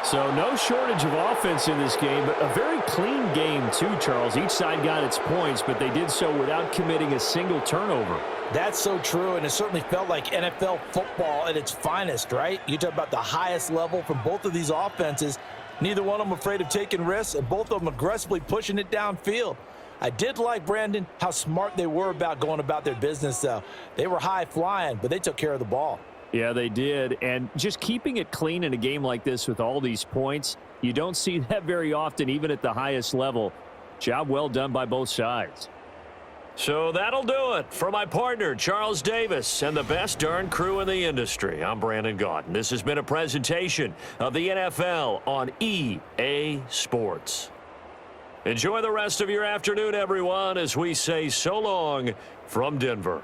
So no shortage of offense in this game, but a very clean game too, Charles. Each side got its points, but they did so without committing a single turnover.
That's so true, and it certainly felt like NFL football at its finest, right? You talk about the highest level from both of these offenses. Neither one of them afraid of taking risks, and both of them aggressively pushing it downfield. I did like, Brandon, how smart they were about going about their business, though. They were high flying, but they took care of the ball.
Yeah, they did. And just keeping it clean in a game like this with all these points, you don't see that very often, even at the highest level. Job well done by both sides.
So that'll do it for my partner, Charles Davis, and the best darn crew in the industry. I'm Brandon Gaudin. This has been a presentation of the NFL on EA Sports. Enjoy the rest of your afternoon, everyone, as we say so long from Denver.